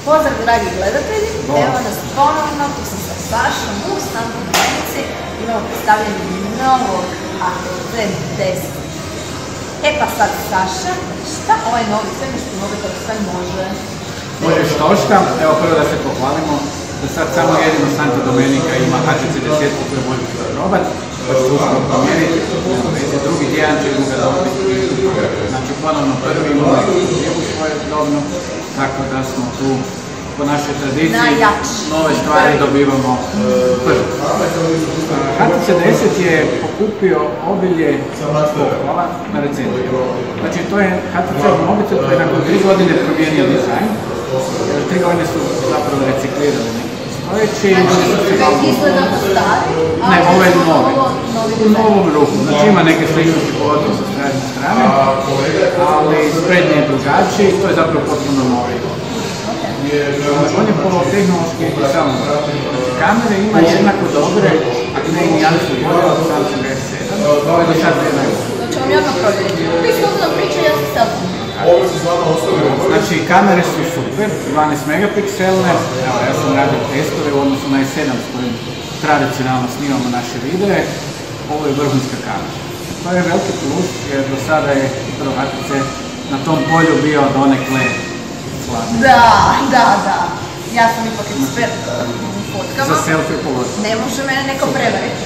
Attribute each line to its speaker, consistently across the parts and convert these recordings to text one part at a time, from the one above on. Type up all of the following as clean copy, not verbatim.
Speaker 1: Pozdrav dragi gledatelji, evo nas ponovno, tu sam sa Sašom u Stanford Domenici, imamo predstavljanje novog HTC10. E pa sad Saša, šta ovaj novi sve nešto mobitel sve može?
Speaker 2: Može štošta, evo prvo da se pohvalimo, da sad samo jedino Santa Domenica ima HTC10 koju možete probati, pa ću uskoro promijeniti, drugi tjedan će ga dobiti, znači ponovno prvi imamo u svojedobno, tako da smo tu po našoj tradiciji nove stvari dobivamo prvi. HTC10 je pokupio obilje pohvala na recenziju. Znači to je HTC mobitel koji je nakon 3 godine promijenio dizajn. 3 godine su zapravo reciklirali neki stojeći.
Speaker 1: Znači izgleda po stari?
Speaker 2: Ne, ovo je novi. U novom ruku. Znači ima neke sličnosti pogotovo sa stražne strane, ali sprednje je drugačiji, to je zapravo potpuno novi. On je tehnološki samo. Kamere ima jednako dobre, ako ne i nijansu bolje od Samsung S7. To je do sad je najbolje.
Speaker 1: Znači vam jedno provjeriti. Vi slobodno pričaju, ja sam selfie.
Speaker 2: Znači kamere su super, 12 megapikselne. Evo ja sam radio testove u odnosu na S7 s kojim tradicionalno snimamo naše videe. Ovo je vrhunska kamera. To je veliki plus jer do sada je HTC na tom polju bio donekle slabiji.
Speaker 1: Da. Ja sam ipak ekspert u fotkama.
Speaker 2: Za selfie pogotovo.
Speaker 1: Ne može mene neko prevariti.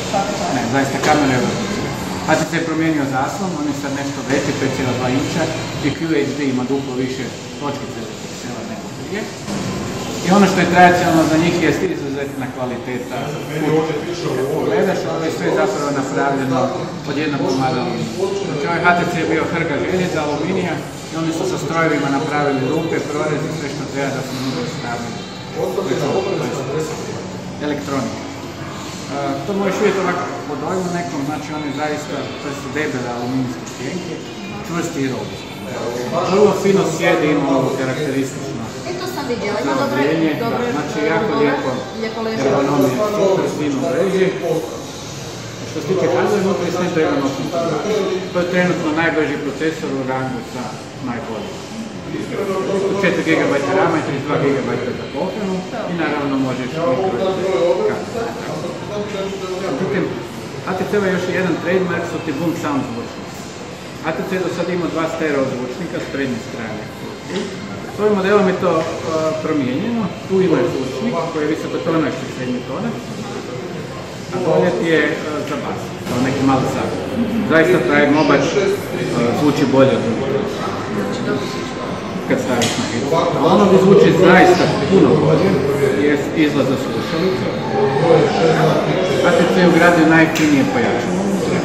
Speaker 2: Ne, zaista kamera je vrhunska. HTC je promijenio zaslon, on je sad nešto veći, 5,2 inča i QHD ima duplo više točkice piksela nego prije. I ono što je tradicionalno za njih je izuzetna kvaliteta. Ako gledaš, ovo je sve zapravo napravljeno od jednog komada aluminija. Znači ovaj HTC je bio hrga željeza, aluminija i oni su sa strojevima napravili rupe, prorezi, sve što treba da se unutra stavili. Elektronika. To možeš vidjeti ovako po dojmu nekom, znači oni zaista, to su debele aluminijske stjenke, čvrsti i robusti. Vrlo fino sjedi, ima ovu karakteristično.
Speaker 1: To sam vidjela, ima dobro.
Speaker 2: Znači jako lijepo ergonomija, super fino leži. Što se tiče hardware, unutra je sve treba nositi. To je trenutno najbrži procesor u rangu sa najboljim. 4 GB RAM i 32 GB za pohranu i naravno možeš Međutim, HTC je još jedan trademark, su ti Boom Sound zvučnici. HTC do sada ima 2 stereo zvučnika s prednje strane. S ovim modelom je to promijenjeno, tu ima zvučnik koji je visokotonaški srednji tonac, a dolje ti je za bas, kao neki mali sad. Zaista taj mobač zvuči bolje od drugog. Kad staviš na hit. Ono bi zvuči zaista puno bolje, je izlaz za slušalicu. HTC je ugradio najfinije pojačalo unutra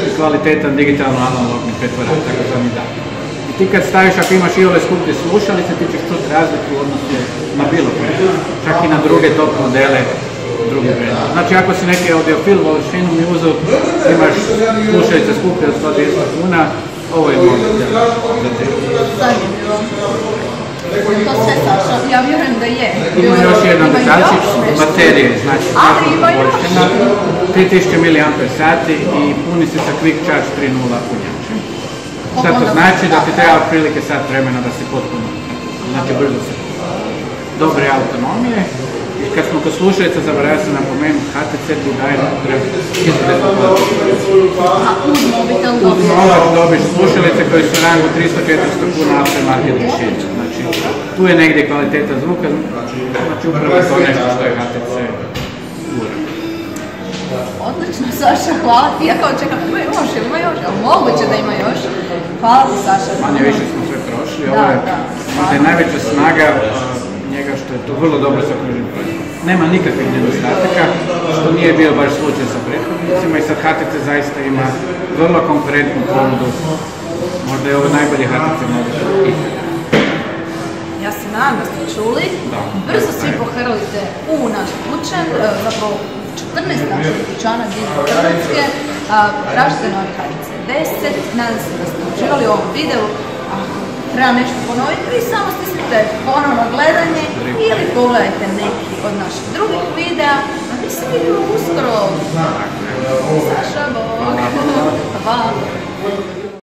Speaker 2: i kvalitetan digitalno-analogni pretvarač, tako zvani DAC. I ti kad staviš, ako imaš i ove skuplje slušalice, ti ćeš čuti razliku u odnosu na bilo koje, čak i na druge top modele druge brenda. Znači ako si neki audiofil, voliš finu muzu, imaš slušalice skuplje od 100-200 kuna, ovo je mobitel za te.
Speaker 1: Zanimljivo. To sve, Saša, ja vjerujem da je.
Speaker 2: Ima još jedan detalčić, baterije, znači poboljšana, 3000 mAh i puni se sa Quick Charge 3.0 punjačem. Šta to znači? Da ti treba otprilike sat vremena da se potpuno, znači brzo se dobre autonomije. I kad smo kod slušalica, zaboravio sam napomenuti, HTC ti daje izuzetno kvalitetno.
Speaker 1: A uz mobitel
Speaker 2: dobiš slušalice koje su u rangu 300-400 kuna aftermarket rješenja. Znači, tu je negdje kvaliteta zvuka, znači upravo to nešto što je HTC gura.
Speaker 1: Odlično, Saša, hvala ti. Ja kao čekam, ima još, ali moguće da ima još. Hvala ti, Saša.
Speaker 2: Manje više smo sve prošli, ovo je možda je najveća snaga njega što je to vrlo dobro zaokružen proizvod. Nema nikakvih nedostataka, što nije bio baš slučaj sa prethodnicima i sad HTC zaista ima vrlo konkurentnu ponudu. Možda je ovo najbolji HTC mobitel ikada.
Speaker 1: Ja se nadam da ste čuli. Brzo svi pohrlite u naš kućan, zapravo 14 naših kućana diljem Hrvatske. Tražite novi HTC10. Nadam se da ste uživali u ovom videu. Treba nešto ponoviti, vi samo stisnite ponovno gledanje ili pogledajte neki od naših drugih videa. A mi se vidimo uskoro. Saša, bog. Hvala.